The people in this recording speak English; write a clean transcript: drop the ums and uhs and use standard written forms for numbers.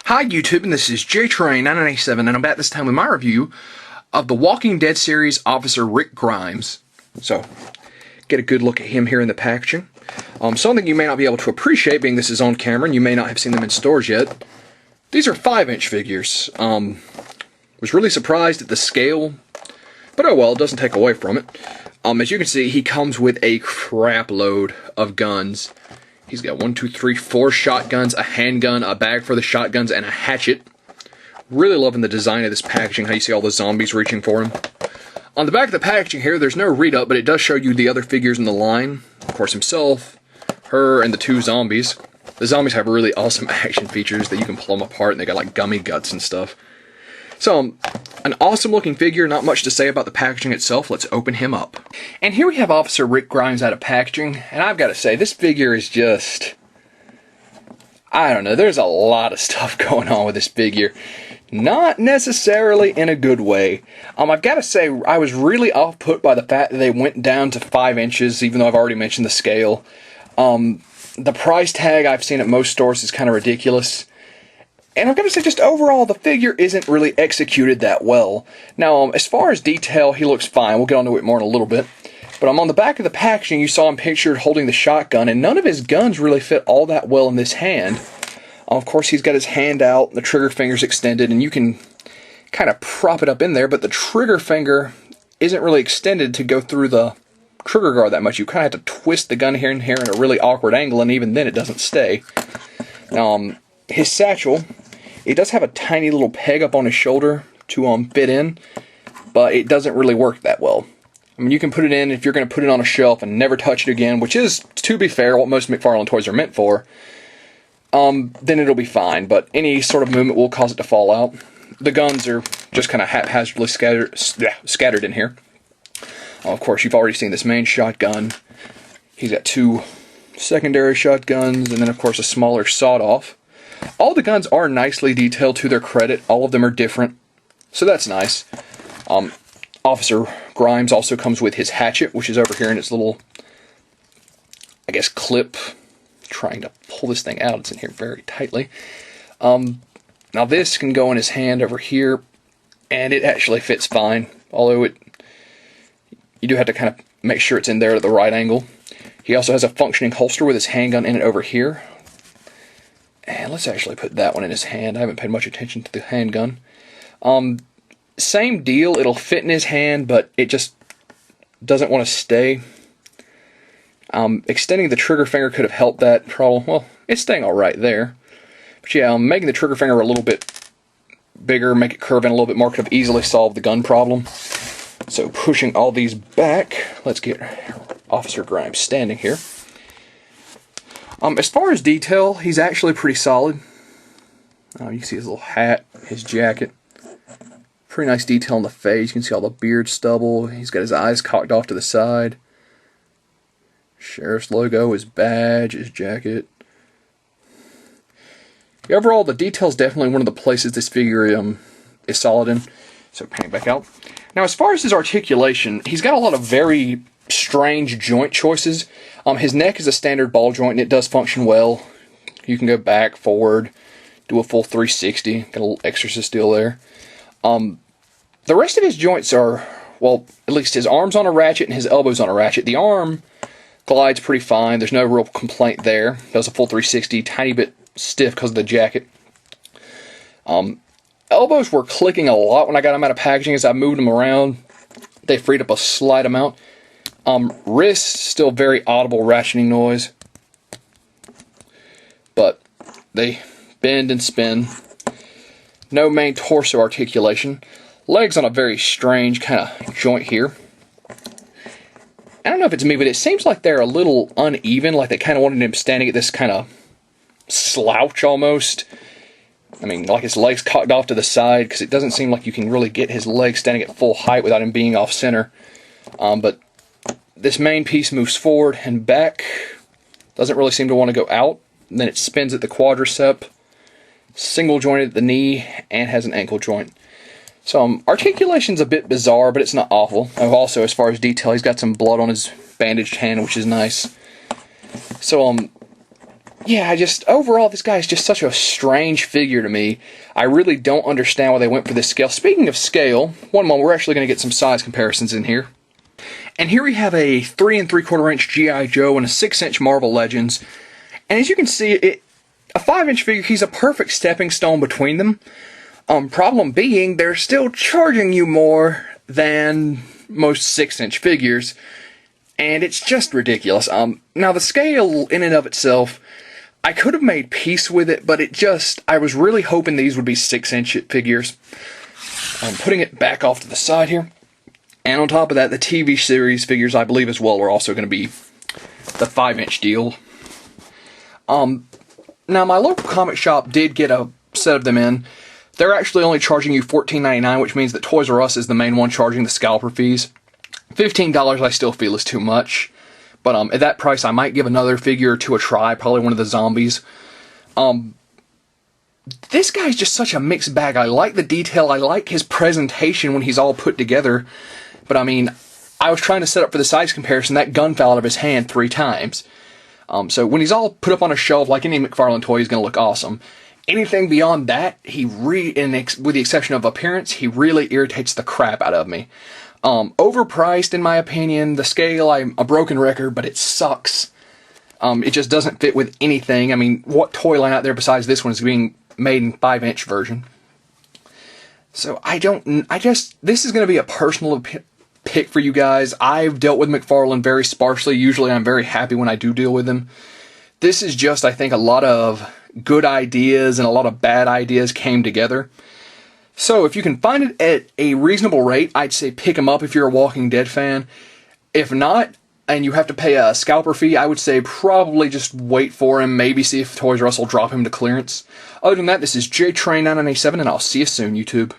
Hi YouTube, and this is JTrain9987, and I'm back this time with my review of the Walking Dead series Officer Rick Grimes. So, get a good look at him here in the packaging. Something you may not be able to appreciate, being this is on camera, and you may not have seen them in stores yet. These are 5-inch figures. Was really surprised at the scale, but oh well, it doesn't take away from it. As you can see, he comes with a crap load of guns. He's got 4 shotguns, a handgun, a bag for the shotguns, and a hatchet. Really loving the design of this packaging, how you see all the zombies reaching for him. On the back of the packaging here, there's no read-up, but it does show you the other figures in the line. Of course, himself, her, and the 2 zombies. The zombies have really awesome action features that you can pull them apart, and they got like gummy guts and stuff. So, an awesome looking figure, not much to say about the packaging itself. Let's open him up. And here we have Officer Rick Grimes out of packaging, and I've got to say, this figure is just, I don't know, there's a lot of stuff going on with this figure. Not necessarily in a good way. I've got to say, I was really off-put by the fact that they went down to 5 inches, even though I've already mentioned the scale. The price tag I've seen at most stores is kind of ridiculous. And I'm going to say, just overall, the figure isn't really executed that well. Now, as far as detail, he looks fine. We'll get onto it more in a little bit. But on the back of the packaging, you saw him pictured holding the shotgun, and none of his guns really fit all that well in this hand. Of course, he's got his hand out, the trigger finger's extended, and you can kind of prop it up in there, but the trigger finger isn't really extended to go through the trigger guard that much. You kind of have to twist the gun here and here in a really awkward angle, and even then it doesn't stay. His satchel, it does have a tiny little peg up on his shoulder to fit in, but it doesn't really work that well. I mean, you can put it in if you're going to put it on a shelf and never touch it again, which is, to be fair, what most McFarlane toys are meant for. Then it'll be fine, but any sort of movement will cause it to fall out. The guns are just kind of haphazardly scattered in here. Of course, you've already seen this main shotgun. He's got 2 secondary shotguns, and then, of course, a smaller sawed-off. All the guns are nicely detailed to their credit. All of them are different, so that's nice. Officer Grimes also comes with his hatchet, which is over here in its little, I guess, clip. Trying to pull this thing out, it's in here very tightly. Now this can go in his hand over here, and it actually fits fine, although you do have to kind of make sure it's in there at the right angle. He also has a functioning holster with his handgun in it over here. And let's actually put that one in his hand. I haven't paid much attention to the handgun. Same deal, it'll fit in his hand, but it just doesn't want to stay. Extending the trigger finger could have helped that problem. Well, it's staying alright there. But yeah, making the trigger finger a little bit bigger, make it curve in a little bit more, could have easily solved the gun problem. So pushing all these back, let's get Officer Grimes standing here. As far as detail, he's actually pretty solid. You can see his little hat, his jacket. Pretty nice detail on the face. You can see all the beard stubble. He's got his eyes cocked off to the side. Sheriff's logo, his badge, his jacket. Overall, the detail is definitely one of the places this figure is solid in. So, panning back out. Now, as far as his articulation, he's got a lot of very strange joint choices. His neck is a standard ball joint, and it does function well. You can go back, forward, do a full 360. Got a little exorcist deal there. The rest of his joints are, well, at least his arm's on a ratchet and his elbow's on a ratchet. The arm glides pretty fine. There's no real complaint there. Does a full 360, tiny bit stiff because of the jacket. Elbows were clicking a lot when I got them out of packaging. As I moved them around, they freed up a slight amount. Wrists, still very audible ratcheting noise. But they bend and spin. No main torso articulation. Legs on a very strange kind of joint here. I don't know if it's me, but it seems like they're a little uneven, like they kind of wanted him standing at this kind of slouch almost. I mean, like his legs cocked off to the side, because it doesn't seem like you can really get his legs standing at full height without him being off center. But this main piece moves forward and back. Doesn't really seem to want to go out. And then it spins at the quadricep, single jointed at the knee, and has an ankle joint. So articulation's a bit bizarre, but it's not awful. Also, as far as detail, he's got some blood on his bandaged hand, which is nice. So yeah, overall, this guy is just such a strange figure to me. I really don't understand why they went for this scale. Speaking of scale, one moment, we're actually going to get some size comparisons in here. And here we have a 3 3/4 inch G.I. Joe and a 6-inch Marvel Legends. And as you can see, a 5-inch figure, he's a perfect stepping stone between them. Problem being, they're still charging you more than most 6-inch figures. And it's just ridiculous. Now, the scale in and of itself, I could have made peace with it, but I was really hoping these would be 6-inch figures. I'm putting it back off to the side here. And on top of that, the TV series figures, I believe as well, are also going to be the 5-inch deal. Now, my local comic shop did get a set of them in. They're actually only charging you $14.99, which means that Toys R Us is the main one charging the scalper fees. $15 I still feel is too much. But at that price, I might give another figure or two a try, probably one of the zombies. This guy's just such a mixed bag. I like the detail, I like his presentation when he's all put together. But I mean, I was trying to set up for the size comparison, that gun fell out of his hand 3 times. So when he's all put up on a shelf, like any McFarlane toy, he's going to look awesome. Anything beyond that, with the exception of appearance, he really irritates the crap out of me. Overpriced in my opinion. The scale, I'm a broken record, but it sucks. It just doesn't fit with anything. I mean, what toy line out there besides this one is being made in 5-inch version? So this is going to be a personal pick for you guys. I've dealt with McFarlane very sparsely. Usually I'm very happy when I do deal with him. This is just, I think, a lot of good ideas and a lot of bad ideas came together. So if you can find it at a reasonable rate, I'd say pick him up if you're a Walking Dead fan. If not, and you have to pay a scalper fee, I would say probably just wait for him, maybe see if Toys R Us will drop him to clearance. Other than that, this is JTrain997, and I'll see you soon, YouTube.